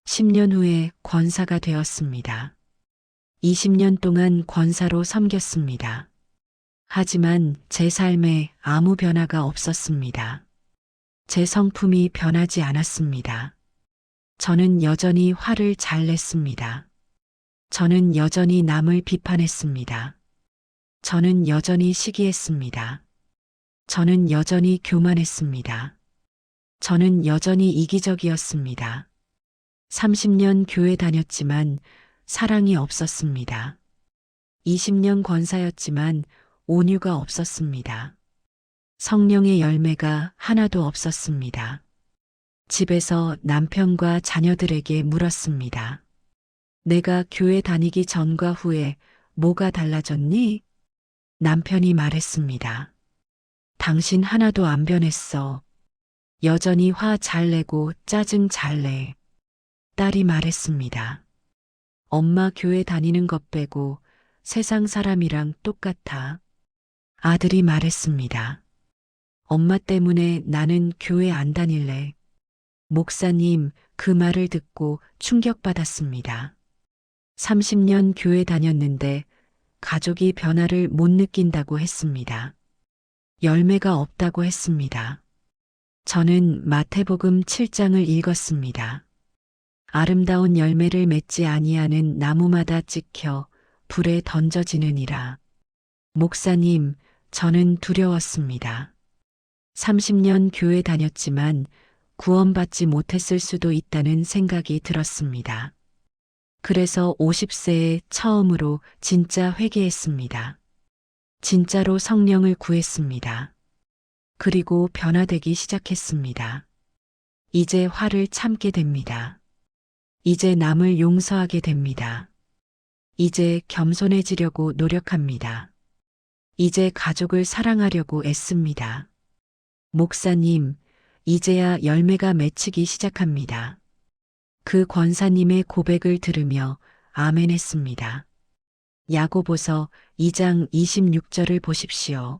10년 후에 권사가 되었습니다. 20년 동안 권사로 섬겼습니다. 하지만 제 삶에 아무 변화가 없었습니다. 제 성품이 변하지 않았습니다. 저는 여전히 화를 잘 냈습니다. 저는 여전히 남을 비판했습니다. 저는 여전히 시기했습니다. 저는 여전히 교만했습니다. 저는 여전히 이기적이었습니다. 30년 교회 다녔지만 사랑이 없었습니다. 20년 권사였지만 온유가 없었습니다. 성령의 열매가 하나도 없었습니다. 집에서 남편과 자녀들에게 물었습니다. 내가 교회 다니기 전과 후에 뭐가 달라졌니? 남편이 말했습니다. 당신 하나도 안 변했어. 여전히 화 잘 내고 짜증 잘 내. 딸이 말했습니다. 엄마 교회 다니는 것 빼고 세상 사람이랑 똑같아. 아들이 말했습니다. 엄마 때문에 나는 교회 안 다닐래. 목사님, 그 말을 듣고 충격받았습니다. 30년 교회 다녔는데 가족이 변화를 못 느낀다고 했습니다. 열매가 없다고 했습니다. 저는 마태복음 7장을 읽었습니다. 아름다운 열매를 맺지 아니하는 나무마다 찍혀 불에 던져지느니라. 목사님, 저는 두려웠습니다. 30년 교회 다녔지만 구원받지 못했을 수도 있다는 생각이 들었습니다. 그래서 50세에 처음으로 진짜 회개했습니다. 진짜로 성령을 구했습니다. 그리고 변화되기 시작했습니다. 이제 화를 참게 됩니다. 이제 남을 용서하게 됩니다. 이제 겸손해지려고 노력합니다. 이제 가족을 사랑하려고 애씁니다. 목사님, 이제야 열매가 맺히기 시작합니다. 그 권사님의 고백을 들으며 아멘 했습니다. 야고보서 2장 26절을 보십시오.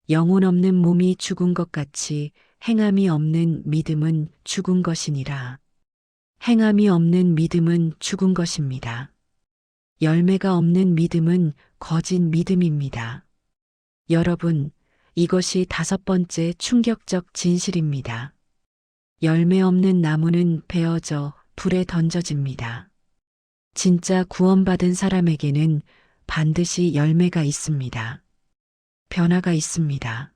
영혼 없는 몸이 죽은 것 같이 행함이 없는 믿음은 죽은 것이니라. 행함이 없는 믿음은 죽은 것입니다. 열매가 없는 믿음은 거짓 믿음입니다. 여러분, 이것이 5번째 충격적 진실입니다. 열매 없는 나무는 베어져 불에 던져집니다. 진짜 구원받은 사람에게는 반드시 열매가 있습니다. 변화가 있습니다.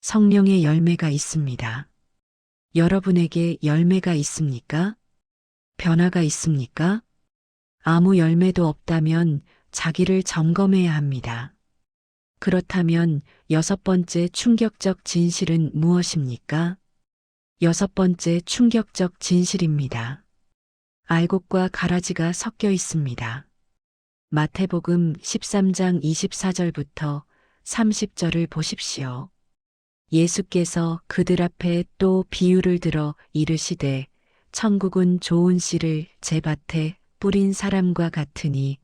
성령의 열매가 있습니다. 여러분에게 열매가 있습니까? 변화가 있습니까? 아무 열매도 없다면 자기를 점검해야 합니다. 그렇다면 6번째 충격적 진실은 무엇입니까? 6번째 충격적 진실입니다. 알곡과 가라지가 섞여 있습니다. 마태복음 13장 24절부터 30절을 보십시오. 예수께서 그들 앞에 또 비유를 들어 이르시되 천국은 좋은 씨를 제 밭에 뿌린 사람과 같으니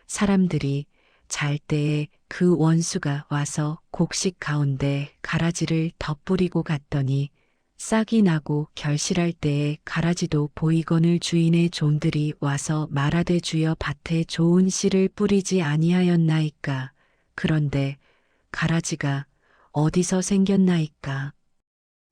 사람들이 잘 때에 그 원수가 와서 곡식 가운데 가라지를 덧뿌리고 갔더니 싹이 나고 결실할 때에 가라지도 보이거늘 주인의 종들이 와서 말하되 주여 밭에 좋은 씨를 뿌리지 아니하였나이까. 그런데 가라지가 어디서 생겼나이까.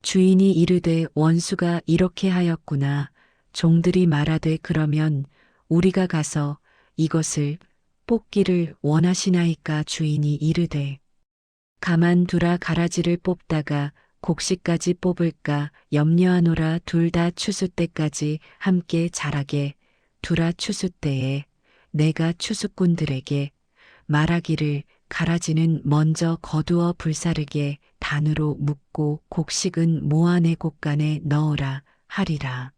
주인이 이르되 원수가 이렇게 하였구나. 종들이 말하되 그러면 우리가 가서 이것을 뽑기를 원하시나이까. 주인이 이르되 가만두라. 가라지를 뽑다가 곡식까지 뽑을까 염려하노라. 둘 다 추수 때까지 함께 자라게 두라. 추수 때에 내가 추수꾼들에게 말하기를 가라지는 먼저 거두어 불사르게 단으로 묶고 곡식은 모아내 곡간에 넣으라 하리라.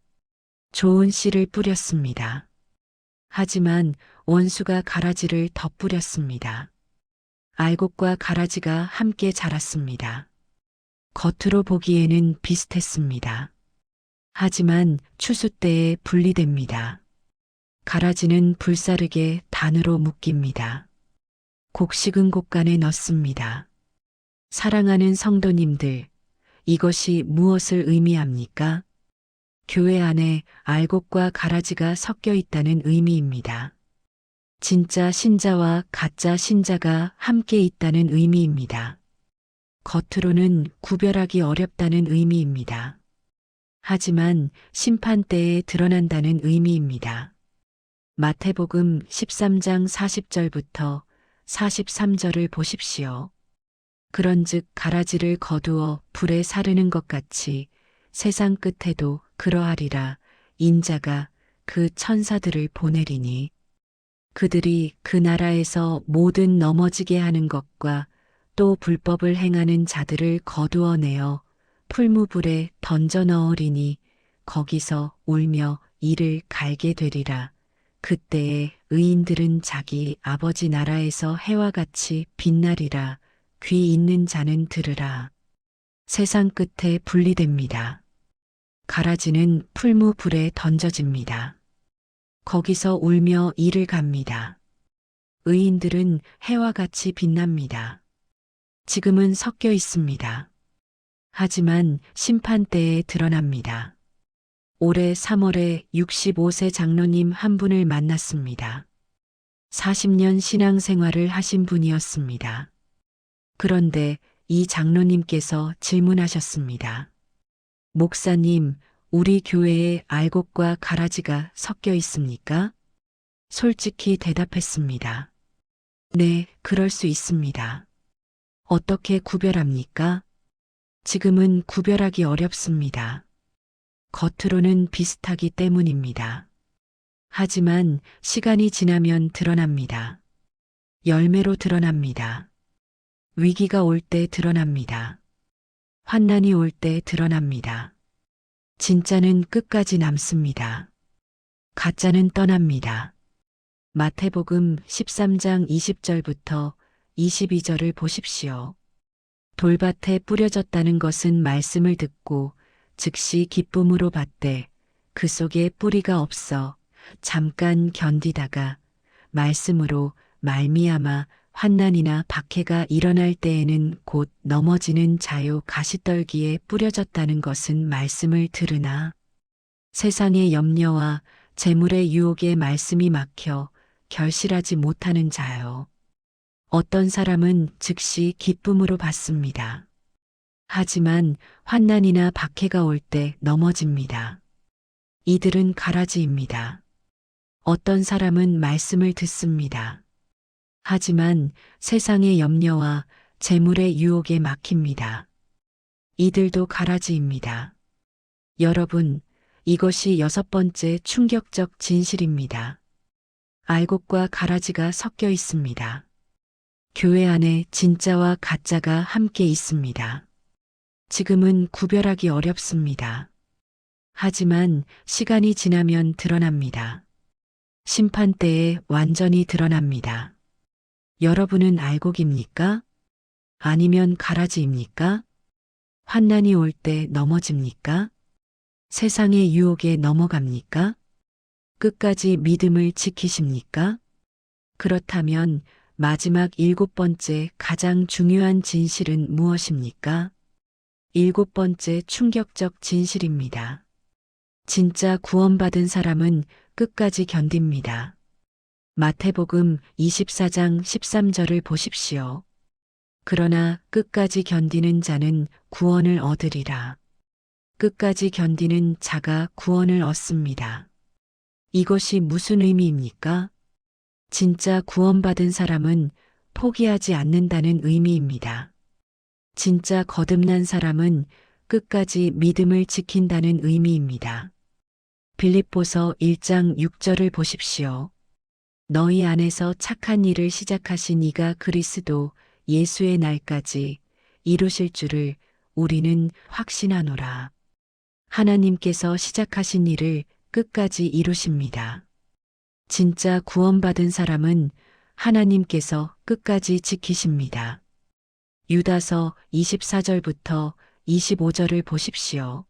좋은 씨를 뿌렸습니다. 하지만 원수가 가라지를 덧뿌렸습니다. 알곡과 가라지가 함께 자랐습니다. 겉으로 보기에는 비슷했습니다. 하지만 추수 때에 분리됩니다. 가라지는 불사르게 단으로 묶입니다. 곡식은 곡간에 넣습니다. 사랑하는 성도님들, 이것이 무엇을 의미합니까? 교회 안에 알곡과 가라지가 섞여 있다는 의미입니다. 진짜 신자와 가짜 신자가 함께 있다는 의미입니다. 겉으로는 구별하기 어렵다는 의미입니다. 하지만 심판 때에 드러난다는 의미입니다. 마태복음 13장 40절부터 43절을 보십시오. 그런즉 가라지를 거두어 불에 사르는 것 같이 세상 끝에도 그러하리라. 인자가 그 천사들을 보내리니 그들이 그 나라에서 모든 넘어지게 하는 것과 또 불법을 행하는 자들을 거두어내어 풀무불에 던져 넣으리니 거기서 울며 이를 갈게 되리라. 그때에 의인들은 자기 아버지 나라에서 해와 같이 빛나리라. 귀 있는 자는 들으라. 세상 끝에 분리됩니다. 가라지는 풀무불에 던져집니다. 거기서 울며 이를 갑니다. 의인들은 해와 같이 빛납니다. 지금은 섞여 있습니다. 하지만 심판때에 드러납니다. 올해 3월에 65세 장로님 한 분을 만났습니다. 40년 신앙생활을 하신 분이었습니다. 그런데 이 장로님께서 질문하셨습니다. 목사님, 우리 교회에 알곡과 가라지가 섞여 있습니까? 솔직히 대답했습니다. 네, 그럴 수 있습니다. 어떻게 구별합니까? 지금은 구별하기 어렵습니다. 겉으로는 비슷하기 때문입니다. 하지만 시간이 지나면 드러납니다. 열매로 드러납니다. 위기가 올 때 드러납니다. 환난이 올 때 드러납니다. 진짜는 끝까지 남습니다. 가짜는 떠납니다. 마태복음 13장 20절부터 22절을 보십시오. 돌밭에 뿌려졌다는 것은 말씀을 듣고 즉시 기쁨으로 받되 그 속에 뿌리가 없어 잠깐 견디다가 말씀으로 말미암아 환난이나 박해가 일어날 때에는 곧 넘어지는 자요 가시떨기에 뿌려졌다는 것은 말씀을 들으나 세상의 염려와 재물의 유혹에 말씀이 막혀 결실하지 못하는 자요. 어떤 사람은 즉시 기쁨으로 받습니다. 하지만 환난이나 박해가 올 때 넘어집니다. 이들은 가라지입니다. 어떤 사람은 말씀을 듣습니다. 하지만 세상의 염려와 재물의 유혹에 막힙니다. 이들도 가라지입니다. 여러분, 이것이 6번째 충격적 진실입니다. 알곡과 가라지가 섞여 있습니다. 교회 안에 진짜와 가짜가 함께 있습니다. 지금은 구별하기 어렵습니다. 하지만 시간이 지나면 드러납니다. 심판 때에 완전히 드러납니다. 여러분은 알곡입니까? 아니면 가라지입니까? 환난이 올 때 넘어집니까? 세상의 유혹에 넘어갑니까? 끝까지 믿음을 지키십니까? 그렇다면 마지막 7번째 가장 중요한 진실은 무엇입니까? 7번째 충격적 진실입니다. 진짜 구원받은 사람은 끝까지 견딥니다. 마태복음 24장 13절을 보십시오. 그러나 끝까지 견디는 자는 구원을 얻으리라. 끝까지 견디는 자가 구원을 얻습니다. 이것이 무슨 의미입니까? 진짜 구원받은 사람은 포기하지 않는다는 의미입니다. 진짜 거듭난 사람은 끝까지 믿음을 지킨다는 의미입니다. 빌립보서 1장 6절을 보십시오. 너희 안에서 착한 일을 시작하신 이가 그리스도 예수의 날까지 이루실 줄을 우리는 확신하노라. 하나님께서 시작하신 일을 끝까지 이루십니다. 진짜 구원받은 사람은 하나님께서 끝까지 지키십니다. 유다서 24절부터 25절을 보십시오.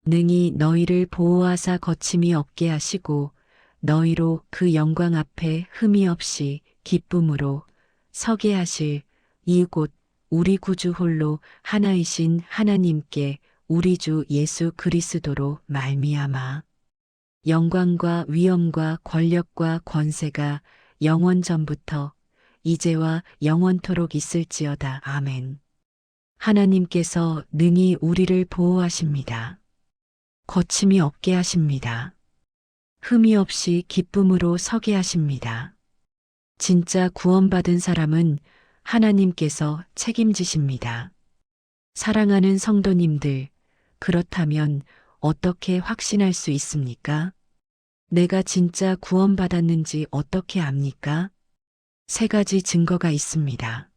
능히 너희를 보호하사 거침이 없게 하시고 너희로 그 영광 앞에 흠이 없이 기쁨으로 서게 하실 이 곧 우리 구주 홀로 하나이신 하나님께 우리 주 예수 그리스도로 말미암아 영광과 위엄과 권력과 권세가 영원 전부터 이제와 영원토록 있을지어다. 아멘. 하나님께서 능히 우리를 보호하십니다. 거침이 없게 하십니다. 흠이 없이 기쁨으로 서게 하십니다. 진짜 구원받은 사람은 하나님께서 책임지십니다. 사랑하는 성도님들, 그렇다면 어떻게 확신할 수 있습니까? 내가 진짜 구원받았는지 어떻게 압니까? 3가지 증거가 있습니다.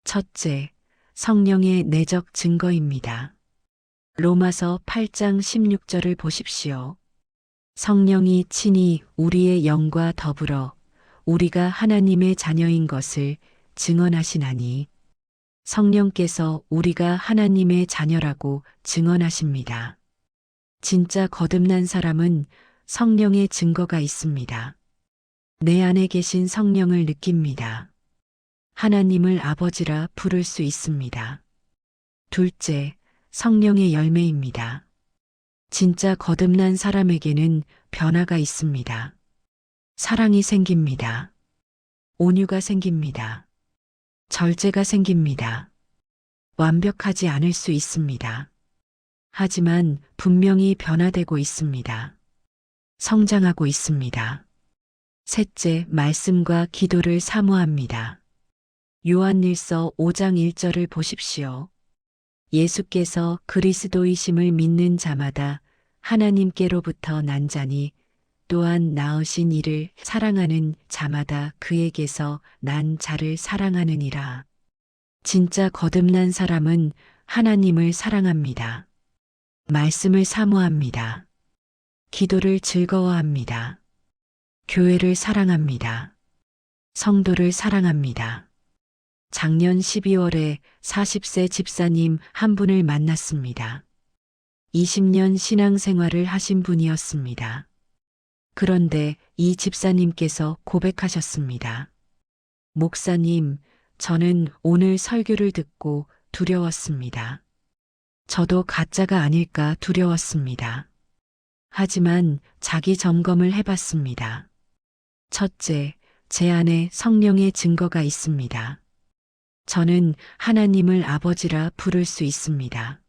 첫째, 성령의 내적 증거입니다. 로마서 8장 16절을 보십시오. 성령이 친히 우리의 영과 더불어 우리가 하나님의 자녀인 것을 증언하시나니 성령께서 우리가 하나님의 자녀라고 증언하십니다. 진짜 거듭난 사람은 성령의 증거가 있습니다. 내 안에 계신 성령을 느낍니다. 하나님을 아버지라 부를 수 있습니다. 둘째, 성령의 열매입니다. 진짜 거듭난 사람에게는 변화가 있습니다. 사랑이 생깁니다. 온유가 생깁니다. 절제가 생깁니다. 완벽하지 않을 수 있습니다. 하지만 분명히 변화되고 있습니다. 성장하고 있습니다. 셋째, 말씀과 기도를 사모합니다. 요한일서 5장 1절을 보십시오. 예수께서 그리스도이심을 믿는 자마다 하나님께로부터 난 자니 또한 낳으신 이를 사랑하는 자마다 그에게서 난 자를 사랑하느니라. 진짜 거듭난 사람은 하나님을 사랑합니다. 말씀을 사모합니다. 기도를 즐거워합니다. 교회를 사랑합니다. 성도를 사랑합니다. 작년 12월에 40세 집사님 한 분을 만났습니다. 20년 신앙생활을 하신 분이었습니다. 그런데 이 집사님께서 고백하셨습니다. 목사님, 저는 오늘 설교를 듣고 두려웠습니다. 저도 가짜가 아닐까 두려웠습니다. 하지만 자기 점검을 해봤습니다. 첫째, 제 안에 성령의 증거가 있습니다. 저는 하나님을 아버지라 부를 수 있습니다.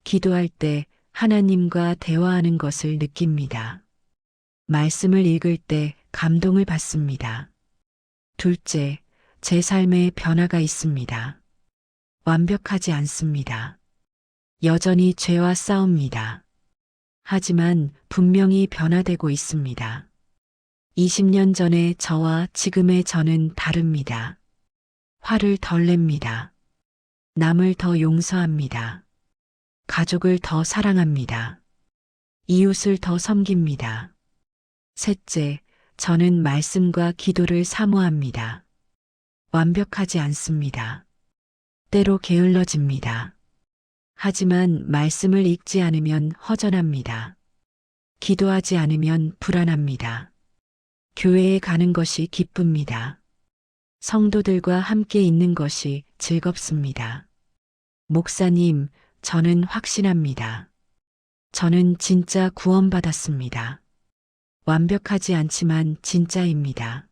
기도할 때 하나님과 대화하는 것을 느낍니다. 말씀을 읽을 때 감동을 받습니다. 둘째, 제 삶에 변화가 있습니다. 완벽하지 않습니다. 여전히 죄와 싸웁니다. 하지만 분명히 변화되고 있습니다. 20년 전의 저와 지금의 저는 다릅니다. 화를 덜 냅니다. 남을 더 용서합니다. 가족을 더 사랑합니다. 이웃을 더 섬깁니다. 셋째, 저는 말씀과 기도를 사모합니다. 완벽하지 않습니다. 때로 게을러집니다. 하지만 말씀을 읽지 않으면 허전합니다. 기도하지 않으면 불안합니다. 교회에 가는 것이 기쁩니다. 성도들과 함께 있는 것이 즐겁습니다. 목사님, 저는 확신합니다. 저는 진짜 구원받았습니다. 완벽하지 않지만 진짜입니다.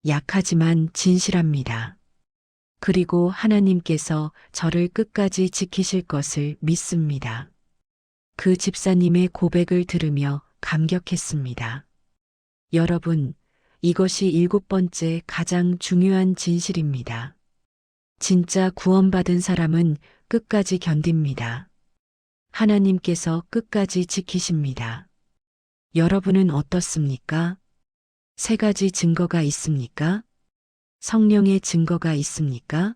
약하지만 진실합니다. 그리고 하나님께서 저를 끝까지 지키실 것을 믿습니다. 그 집사님의 고백을 들으며 감격했습니다. 여러분, 이것이 7번째 가장 중요한 진실입니다. 진짜 구원받은 사람은 끝까지 견딥니다. 하나님께서 끝까지 지키십니다. 여러분은 어떻습니까? 3가지 증거가 있습니까? 성령의 증거가 있습니까?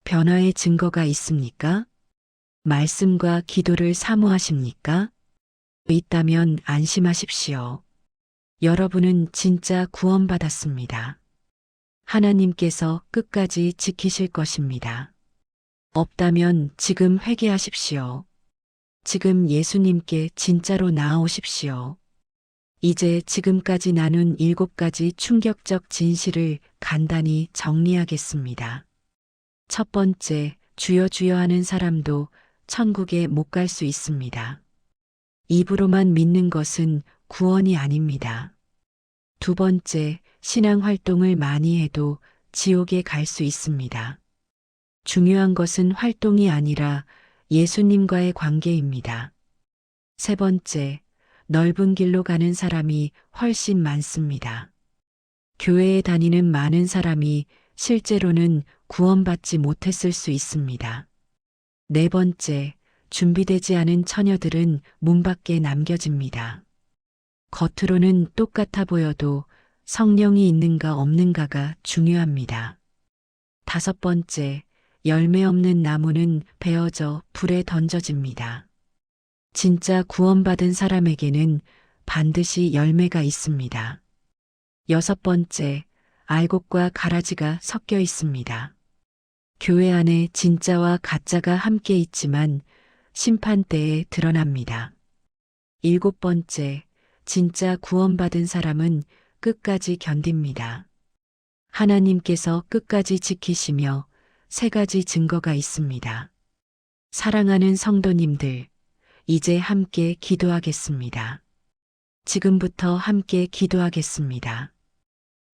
변화의 증거가 있습니까? 말씀과 기도를 사모하십니까? 있다면 안심하십시오. 여러분은 진짜 구원받았습니다. 하나님께서 끝까지 지키실 것입니다. 없다면 지금 회개하십시오. 지금 예수님께 진짜로 나아오십시오. 이제 지금까지 나눈 7가지 충격적 진실을 간단히 정리하겠습니다. 첫 번째, 주여 주여 하는 사람도 천국에 못 갈 수 있습니다. 입으로만 믿는 것은 구원이 아닙니다. 두 번째, 신앙 활동을 많이 해도 지옥에 갈 수 있습니다. 중요한 것은 활동이 아니라 예수님과의 관계입니다. 세 번째, 넓은 길로 가는 사람이 훨씬 많습니다. 교회에 다니는 많은 사람이 실제로는 구원받지 못했을 수 있습니다. 네 번째, 준비되지 않은 처녀들은 문 밖에 남겨집니다. 겉으로는 똑같아 보여도 성령이 있는가 없는가가 중요합니다. 5번째, 열매 없는 나무는 베어져 불에 던져집니다. 진짜 구원받은 사람에게는 반드시 열매가 있습니다. 6번째, 알곡과 가라지가 섞여 있습니다. 교회 안에 진짜와 가짜가 함께 있지만 심판 때에 드러납니다. 7번째, 진짜 구원받은 사람은 끝까지 견딥니다. 하나님께서 끝까지 지키시며 3가지 증거가 있습니다. 사랑하는 성도님들, 이제 함께 기도하겠습니다. 지금부터 함께 기도하겠습니다.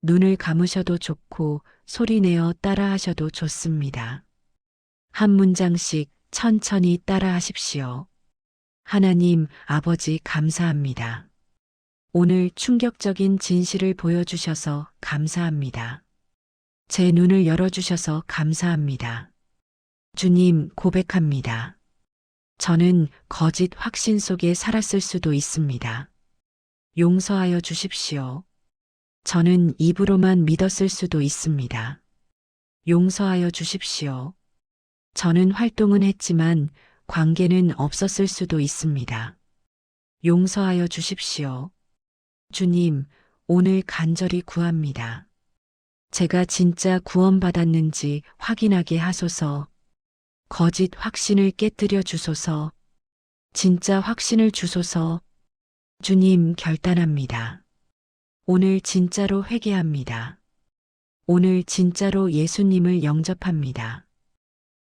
눈을 감으셔도 좋고 소리내어 따라하셔도 좋습니다. 한 문장씩 천천히 따라하십시오. 하나님 아버지 감사합니다. 오늘 충격적인 진실을 보여주셔서 감사합니다. 제 눈을 열어주셔서 감사합니다. 주님 고백합니다. 저는 거짓 확신 속에 살았을 수도 있습니다. 용서하여 주십시오. 저는 입으로만 믿었을 수도 있습니다. 용서하여 주십시오. 저는 활동은 했지만 관계는 없었을 수도 있습니다. 용서하여 주십시오. 주님, 오늘 간절히 구합니다. 제가 진짜 구원받았는지 확인하게 하소서. 거짓 확신을 깨뜨려 주소서. 진짜 확신을 주소서. 주님 결단합니다. 오늘 진짜로 회개합니다. 오늘 진짜로 예수님을 영접합니다.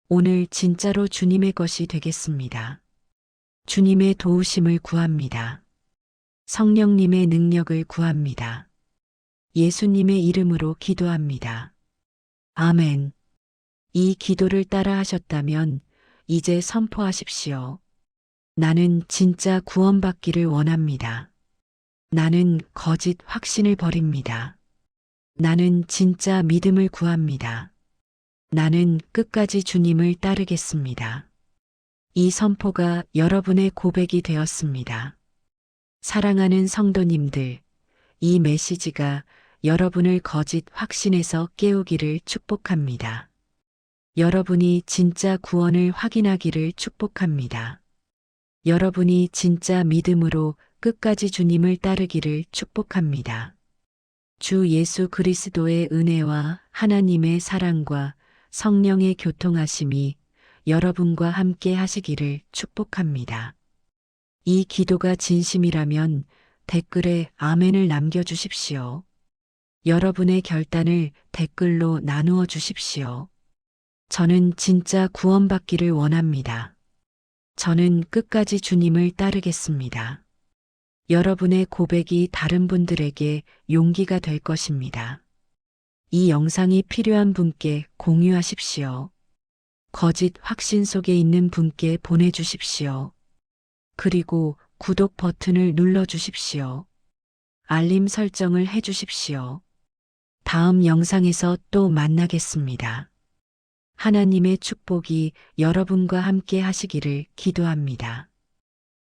오늘 진짜로 주님의 것이 되겠습니다. 주님의 도우심을 구합니다. 성령님의 능력을 구합니다. 예수님의 이름으로 기도합니다. 아멘. 이 기도를 따라 하셨다면 이제 선포하십시오. 나는 진짜 구원받기를 원합니다. 나는 거짓 확신을 버립니다. 나는 진짜 믿음을 구합니다. 나는 끝까지 주님을 따르겠습니다. 이 선포가 여러분의 고백이 되었습니다. 사랑하는 성도님들, 이 메시지가 여러분을 거짓 확신에서 깨우기를 축복합니다. 여러분이 진짜 구원을 확인하기를 축복합니다. 여러분이 진짜 믿음으로 끝까지 주님을 따르기를 축복합니다. 주 예수 그리스도의 은혜와 하나님의 사랑과 성령의 교통하심이 여러분과 함께 하시기를 축복합니다. 이 기도가 진심이라면 댓글에 아멘을 남겨주십시오. 여러분의 결단을 댓글로 나누어 주십시오. 저는 진짜 구원받기를 원합니다. 저는 끝까지 주님을 따르겠습니다. 여러분의 고백이 다른 분들에게 용기가 될 것입니다. 이 영상이 필요한 분께 공유하십시오. 거짓 확신 속에 있는 분께 보내주십시오. 그리고 구독 버튼을 눌러주십시오. 알림 설정을 해주십시오. 다음 영상에서 또 만나겠습니다. 하나님의 축복이 여러분과 함께 하시기를 기도합니다.